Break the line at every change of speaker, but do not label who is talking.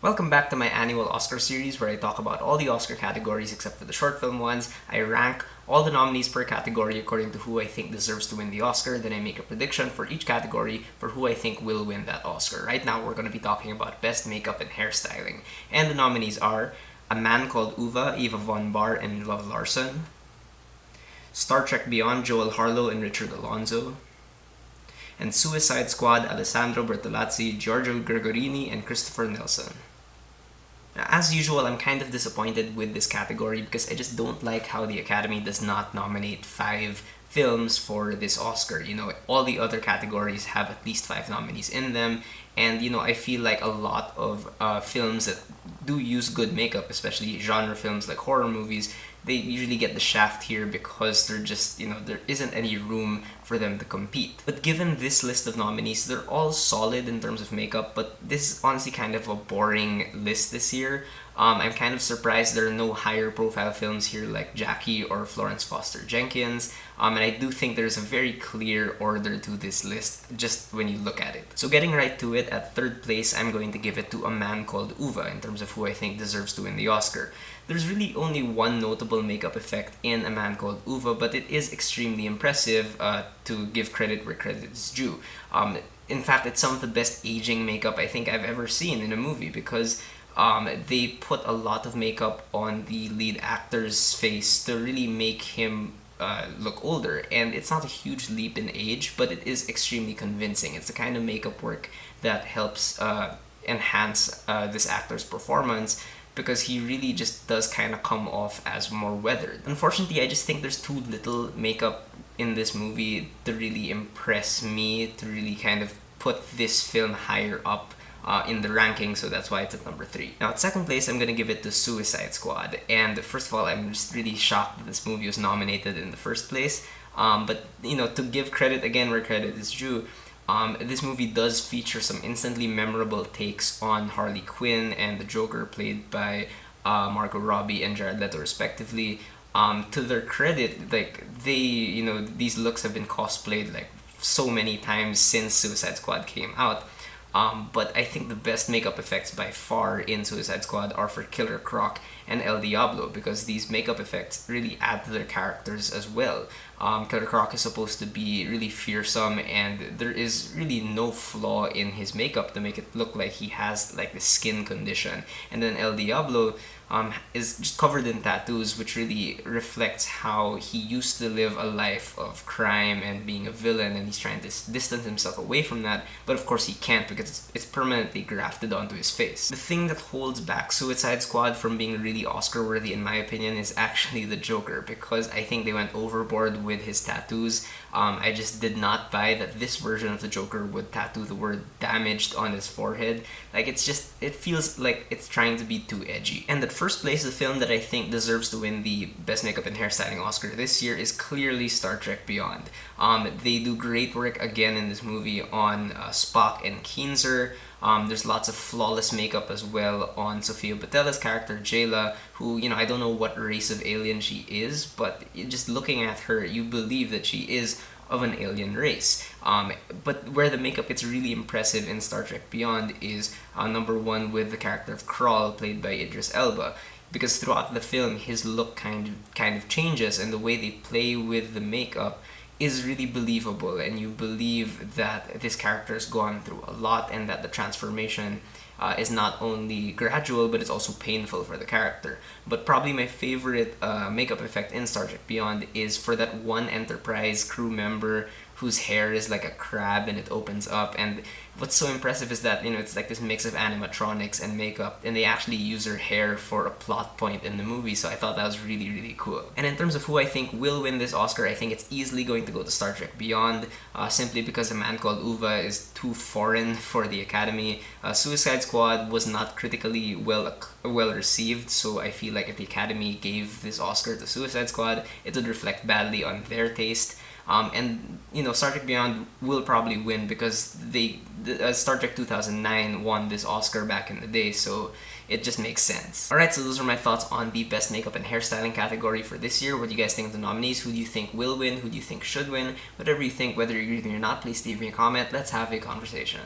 Welcome back to my annual Oscar series where I talk about all the Oscar categories except for the short film ones. I rank all the nominees per category according to who I think deserves to win the Oscar, then I make a prediction for each category for who I think will win that Oscar. Right now we're going to be talking about Best Makeup and Hairstyling, and the nominees are A Man Called Uva, Eva Von Bar and Love Larson, Star Trek Beyond, Joel Harlow and Richard Alonso, and Suicide Squad, Alessandro Bertolazzi, Giorgio Gregorini, and Christopher Nelson. Now, as usual, I'm kind of disappointed with this category because I just don't like how the Academy does not nominate 5 films for this Oscar. You know, all the other categories have at least 5 nominees in them, and you know, I feel like a lot of films that do use good makeup, especially genre films like horror movies, they usually get the shaft here because they're just, you know, there isn't any room for them to compete. But given this list of nominees, they're all solid in terms of makeup, but this is honestly kind of a boring list this year. I'm kind of surprised there are no higher profile films here like Jackie or Florence Foster Jenkins, and I do think there's a very clear order to this list just when you look at it. So getting right to it, at third place I'm going to give it to A Man Called Uva in terms of who I think deserves to win the Oscar. There's really only one notable makeup effect in A Man Called Uva, but it is extremely impressive to give credit where credit is due. In fact, it's some of the best aging makeup I think I've ever seen in a movie because they put a lot of makeup on the lead actor's face to really make him look older, and it's not a huge leap in age, but it is extremely convincing. It's the kind of makeup work that helps enhance this actor's performance because he really just does kind of come off as more weathered. Unfortunately, I just think there's too little makeup in this movie to really impress me, to really kind of put this film higher up in the ranking, so that's why it's at number 3. Now at second place, I'm gonna give it to Suicide Squad, and first of all, I'm just really shocked that this movie was nominated in the first place, but you know, to give credit again where credit is due, this movie does feature some instantly memorable takes on Harley Quinn and the Joker played by Margot Robbie and Jared Leto respectively. To their credit, like you know, these looks have been cosplayed like so many times since Suicide Squad came out. But I think the best makeup effects by far in Suicide Squad are for Killer Croc and El Diablo because these makeup effects really add to their characters as well. Killer Croc is supposed to be really fearsome, and there is really no flaw in his makeup to make it look like he has like the skin condition. And then El Diablo is just covered in tattoos, which really reflects how he used to live a life of crime and being a villain, and he's trying to distance himself away from that, but of course he can't because it's permanently grafted onto his face. The thing that holds back Suicide Squad from being really Oscar-worthy in my opinion is actually the Joker, because I think they went overboard with his tattoos. I just did not buy that this version of the Joker would tattoo the word damaged on his forehead. Like, it feels like it's trying to be too edgy. And at first place, the film that I think deserves to win the Best Makeup and Hairstyling Oscar this year is clearly Star Trek Beyond. They do great work again in this movie on Spock and Keenser. There's lots of flawless makeup as well on Sofia Boutella's character, Jayla, who, you know, I don't know what race of alien she is, but just looking at her, you believe that she is of an alien race. But where the makeup gets really impressive in Star Trek Beyond is number 1 with the character of Krall, played by Idris Elba, because throughout the film his look kind of changes, and the way they play with the makeup is really believable, and you believe that this character has gone through a lot and that the transformation is not only gradual but it's also painful for the character. But probably my favorite makeup effect in Star Trek Beyond is for that one Enterprise crew member whose hair is like a crab and it opens up, and what's so impressive is that, you know, it's like this mix of animatronics and makeup, and they actually use her hair for a plot point in the movie, so I thought that was really, really cool. And in terms of who I think will win this Oscar, I think it's easily going to go to Star Trek Beyond, simply because A Man Called Uva is too foreign for the Academy. Suicide Squad was not critically well received, so I feel like if the Academy gave this Oscar to Suicide Squad, it would reflect badly on their taste. And you know, Star Trek Beyond will probably win because Star Trek 2009 won this Oscar back in the day, so it just makes sense. Alright, so those are my thoughts on the Best Makeup and Hairstyling category for this year. What do you guys think of the nominees? Who do you think will win? Who do you think should win? Whatever you think, whether you agree with me or not, please leave me a comment. Let's have a conversation.